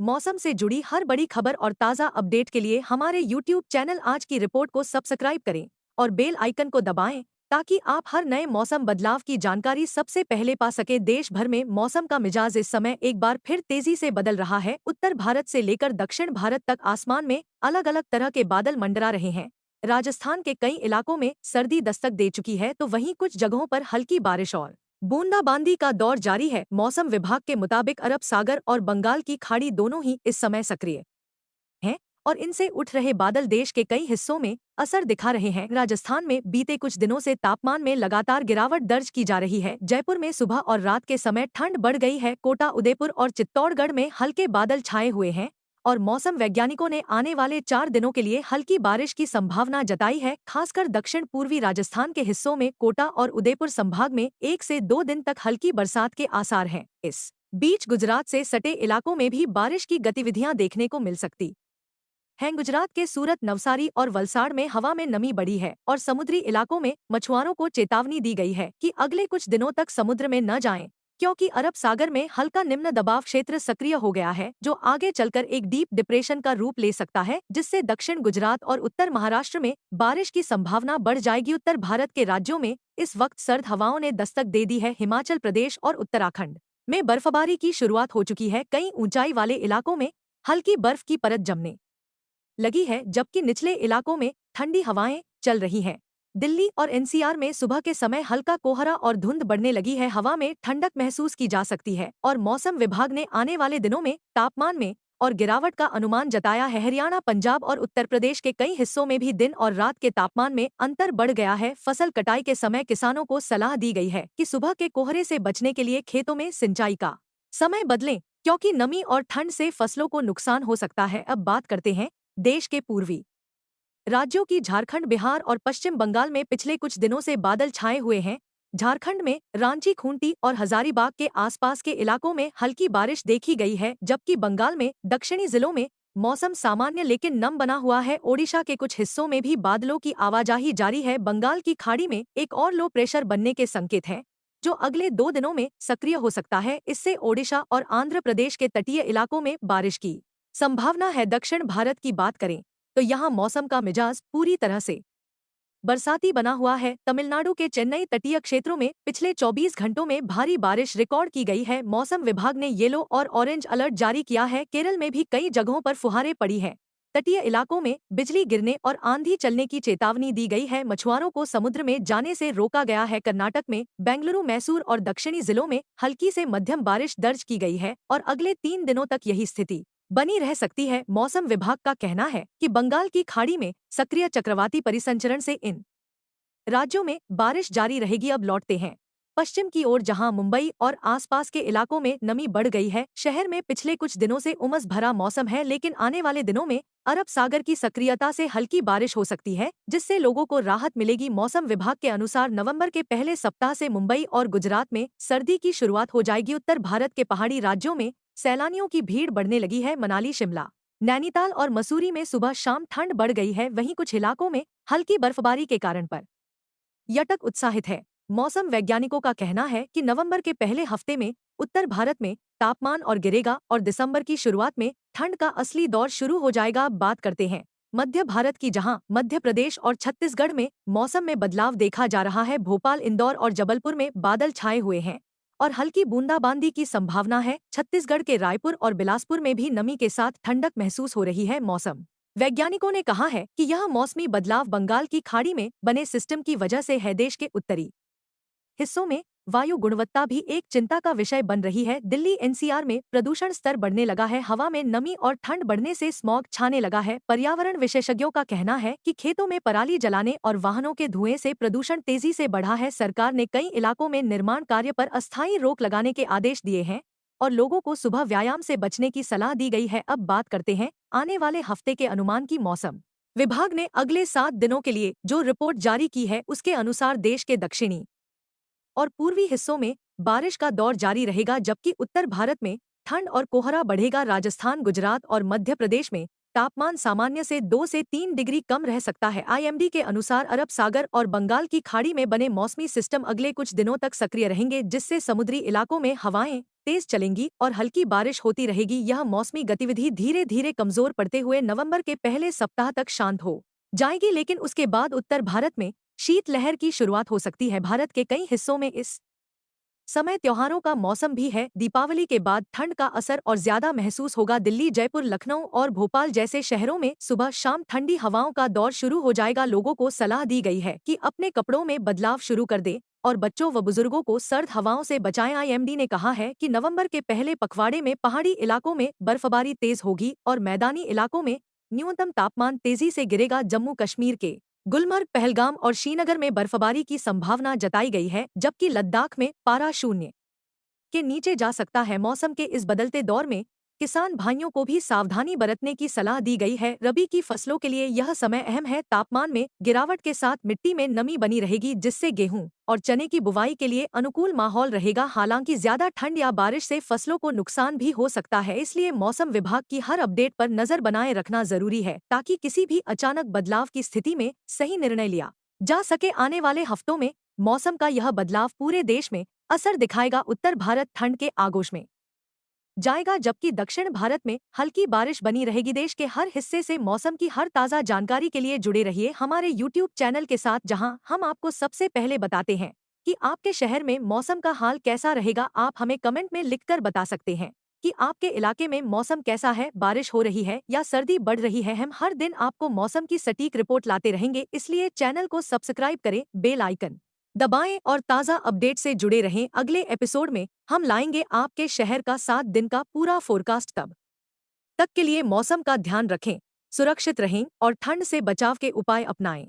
मौसम से जुड़ी हर बड़ी खबर और ताज़ा अपडेट के लिए हमारे YouTube चैनल आज की रिपोर्ट को सब्सक्राइब करें और बेल आइकन को दबाएं ताकि आप हर नए मौसम बदलाव की जानकारी सबसे पहले पा सके। देश भर में मौसम का मिजाज इस समय एक बार फिर तेजी से बदल रहा है। उत्तर भारत से लेकर दक्षिण भारत तक आसमान में अलग अलग तरह के बादल मंडरा रहे हैं। राजस्थान के कई इलाकों में सर्दी दस्तक दे चुकी है तो वहीं कुछ जगहों पर हल्की बारिश और बूंदाबांदी का दौर जारी है। मौसम विभाग के मुताबिक अरब सागर और बंगाल की खाड़ी दोनों ही इस समय सक्रिय हैं और इनसे उठ रहे बादल देश के कई हिस्सों में असर दिखा रहे हैं। राजस्थान में बीते कुछ दिनों से तापमान में लगातार गिरावट दर्ज की जा रही है। जयपुर में सुबह और रात के समय ठंड बढ़ गई है। कोटा, उदयपुर और चित्तौड़गढ़ में हल्के बादल छाए हुए हैं और मौसम वैज्ञानिकों ने आने वाले 4 दिनों के लिए हल्की बारिश की संभावना जताई है। खासकर दक्षिण पूर्वी राजस्थान के हिस्सों में कोटा और उदयपुर संभाग में 1 से 2 दिन तक हल्की बरसात के आसार हैं। इस बीच गुजरात से सटे इलाकों में भी बारिश की गतिविधियां देखने को मिल सकती हैं। गुजरात के सूरत, नवसारी और वलसाड़ में हवा में नमी बढ़ी है और समुद्री इलाकों में मछुआरों को चेतावनी दी गई है कि अगले कुछ दिनों तक समुद्र में न जाएं, क्योंकि अरब सागर में हल्का निम्न दबाव क्षेत्र सक्रिय हो गया है जो आगे चलकर एक डीप डिप्रेशन का रूप ले सकता है, जिससे दक्षिण गुजरात और उत्तर महाराष्ट्र में बारिश की संभावना बढ़ जाएगी। उत्तर भारत के राज्यों में इस वक्त सर्द हवाओं ने दस्तक दे दी है। हिमाचल प्रदेश और उत्तराखंड में बर्फबारी की शुरुआत हो चुकी है। कई ऊंचाई वाले इलाकों में हल्की बर्फ की परत जमने लगी है, जबकि निचले इलाकों में ठंडी हवाएं चल रही हैं। दिल्ली और एनसीआर में सुबह के समय हल्का कोहरा और धुंध बढ़ने लगी है। हवा में ठंडक महसूस की जा सकती है और मौसम विभाग ने आने वाले दिनों में तापमान में और गिरावट का अनुमान जताया है। हरियाणा, पंजाब और उत्तर प्रदेश के कई हिस्सों में भी दिन और रात के तापमान में अंतर बढ़ गया है। फसल कटाई के समय किसानों को सलाह दी गई है कि सुबह के कोहरे से बचने के लिए खेतों में सिंचाई का समय बदलें, क्योंकि नमी और ठंड से फसलों को नुकसान हो सकता है। अब बात करते हैं देश के पूर्वी राज्यों की। झारखंड, बिहार और पश्चिम बंगाल में पिछले कुछ दिनों से बादल छाए हुए हैं। झारखंड में रांची, खूंटी और हजारीबाग के आसपास के इलाकों में हल्की बारिश देखी गई है, जबकि बंगाल में दक्षिणी जिलों में मौसम सामान्य लेकिन नम बना हुआ है। ओडिशा के कुछ हिस्सों में भी बादलों की आवाजाही जारी है। बंगाल की खाड़ी में एक और लो प्रेशर बनने के संकेत हैं, जो अगले 2 दिनों में सक्रिय हो सकता है। इससे ओडिशा और आंध्र प्रदेश के तटीय इलाकों में बारिश की संभावना है। दक्षिण भारत की बात करें तो यहाँ मौसम का मिजाज पूरी तरह से बरसाती बना हुआ है। तमिलनाडु के चेन्नई तटीय क्षेत्रों में पिछले 24 घंटों में भारी बारिश रिकॉर्ड की गई है। मौसम विभाग ने येलो और ऑरेंज अलर्ट जारी किया है। केरल में भी कई जगहों पर फुहारें पड़ी हैं। तटीय इलाकों में बिजली गिरने और आंधी चलने की चेतावनी दी गई है। मछुआरों को समुद्र में जाने से रोका गया है। कर्नाटक में बेंगलुरु, मैसूर और दक्षिणी जिलों में हल्की से मध्यम बारिश दर्ज की गई है और अगले 3 दिनों तक यही स्थिति बनी रह सकती है। मौसम विभाग का कहना है कि बंगाल की खाड़ी में सक्रिय चक्रवाती परिसंचरण से इन राज्यों में बारिश जारी रहेगी। अब लौटते हैं पश्चिम की ओर, जहां मुंबई और आसपास के इलाकों में नमी बढ़ गई है। शहर में पिछले कुछ दिनों से उमस भरा मौसम है, लेकिन आने वाले दिनों में अरब सागर की सक्रियता से हल्की बारिश हो सकती है, जिससे लोगों को राहत मिलेगी। मौसम विभाग के अनुसार नवंबर के पहले सप्ताह से मुंबई और गुजरात में सर्दी की शुरुआत हो जाएगी। उत्तर भारत के पहाड़ी राज्यों में सैलानियों की भीड़ बढ़ने लगी है। मनाली, शिमला, नैनीताल और मसूरी में सुबह शाम ठंड बढ़ गई है। वहीं कुछ इलाकों में हल्की बर्फबारी के कारण पर्यटक उत्साहित है। मौसम वैज्ञानिकों का कहना है कि नवंबर के पहले हफ्ते में उत्तर भारत में तापमान और गिरेगा और दिसंबर की शुरुआत में ठंड का असली दौर शुरू हो जाएगा। अब बात करते हैं मध्य भारत की, जहां मध्य प्रदेश और छत्तीसगढ़ में मौसम में बदलाव देखा जा रहा है। भोपाल, इंदौर और जबलपुर में बादल छाए हुए हैं और हल्की बूंदाबांदी की संभावना है। छत्तीसगढ़ के रायपुर और बिलासपुर में भी नमी के साथ ठंडक महसूस हो रही है। मौसम वैज्ञानिकों ने कहा है कि यह मौसमी बदलाव बंगाल की खाड़ी में बने सिस्टम की वजह से है। देश के उत्तरी हिस्सों में वायु गुणवत्ता भी एक चिंता का विषय बन रही है। दिल्ली एनसीआर में प्रदूषण स्तर बढ़ने लगा है। हवा में नमी और ठंड बढ़ने से स्मॉग छाने लगा है। पर्यावरण विशेषज्ञों का कहना है कि खेतों में पराली जलाने और वाहनों के धुएं से प्रदूषण तेजी से बढ़ा है। सरकार ने कई इलाकों में निर्माण कार्य पर अस्थायी रोक लगाने के आदेश दिए हैं और लोगों को सुबह व्यायाम से बचने की सलाह दी गई है। अब बात करते हैं आने वाले हफ्ते के अनुमान की। मौसम विभाग ने अगले 7 दिनों के लिए जो रिपोर्ट जारी की है, उसके अनुसार देश के दक्षिणी और पूर्वी हिस्सों में बारिश का दौर जारी रहेगा, जबकि उत्तर भारत में ठंड और कोहरा बढ़ेगा। राजस्थान, गुजरात और मध्य प्रदेश में तापमान सामान्य से 2 से 3 डिग्री कम रह सकता है। आईएमडी के अनुसार अरब सागर और बंगाल की खाड़ी में बने मौसमी सिस्टम अगले कुछ दिनों तक सक्रिय रहेंगे, जिससे समुद्री इलाकों में हवाएं तेज चलेंगी और हल्की बारिश होती रहेगी। यह मौसमी गतिविधि धीरे धीरे कमजोर पड़ते हुए नवंबर के पहले सप्ताह तक शांत हो जाएगी, लेकिन उसके बाद उत्तर भारत में शीतलहर की शुरुआत हो सकती है। भारत के कई हिस्सों में इस समय त्योहारों का मौसम भी है। दीपावली के बाद ठंड का असर और ज्यादा महसूस होगा। दिल्ली, जयपुर, लखनऊ और भोपाल जैसे शहरों में सुबह शाम ठंडी हवाओं का दौर शुरू हो जाएगा। लोगों को सलाह दी गई है कि अपने कपड़ों में बदलाव शुरू कर दें और बच्चों व बुजुर्गों को सर्द हवाओं से बचाएं। आईएमडी ने कहा है कि नवंबर के पहले पखवाड़े में पहाड़ी इलाकों में बर्फबारी तेज होगी और मैदानी इलाकों में न्यूनतम तापमान तेजी से गिरेगा। जम्मू कश्मीर के गुलमर्ग, पहलगाम और श्रीनगर में बर्फबारी की संभावना जताई गई है, जबकि लद्दाख में पारा शून्य के नीचे जा सकता है। मौसम के इस बदलते दौर में किसान भाइयों को भी सावधानी बरतने की सलाह दी गई है। रबी की फसलों के लिए यह समय अहम है। तापमान में गिरावट के साथ मिट्टी में नमी बनी रहेगी, जिससे गेहूं और चने की बुवाई के लिए अनुकूल माहौल रहेगा। हालांकि ज्यादा ठंड या बारिश से फसलों को नुकसान भी हो सकता है, इसलिए मौसम विभाग की हर अपडेट पर नजर बनाए रखना जरूरी है, ताकि किसी भी अचानक बदलाव की स्थिति में सही निर्णय लिया जा सके। आने वाले हफ्तों में मौसम का यह बदलाव पूरे देश में असर दिखाएगा। उत्तर भारत ठंड के आगोश में जाएगा, जबकि दक्षिण भारत में हल्की बारिश बनी रहेगी। देश के हर हिस्से से मौसम की हर ताज़ा जानकारी के लिए जुड़े रहिए हमारे यूट्यूब चैनल के साथ, जहां हम आपको सबसे पहले बताते हैं कि आपके शहर में मौसम का हाल कैसा रहेगा। आप हमें कमेंट में लिखकर बता सकते हैं कि आपके इलाके में मौसम कैसा है, बारिश हो रही है या सर्दी बढ़ रही है। हम हर दिन आपको मौसम की सटीक रिपोर्ट लाते रहेंगे, इसलिए चैनल को सब्सक्राइब करें, बेल आइकन दबाएं और ताज़ा अपडेट से जुड़े रहें। अगले एपिसोड में हम लाएंगे आपके शहर का 7 दिन का पूरा फोरकास्ट। तब तक के लिए मौसम का ध्यान रखें, सुरक्षित रहें और ठंड से बचाव के उपाय अपनाएं।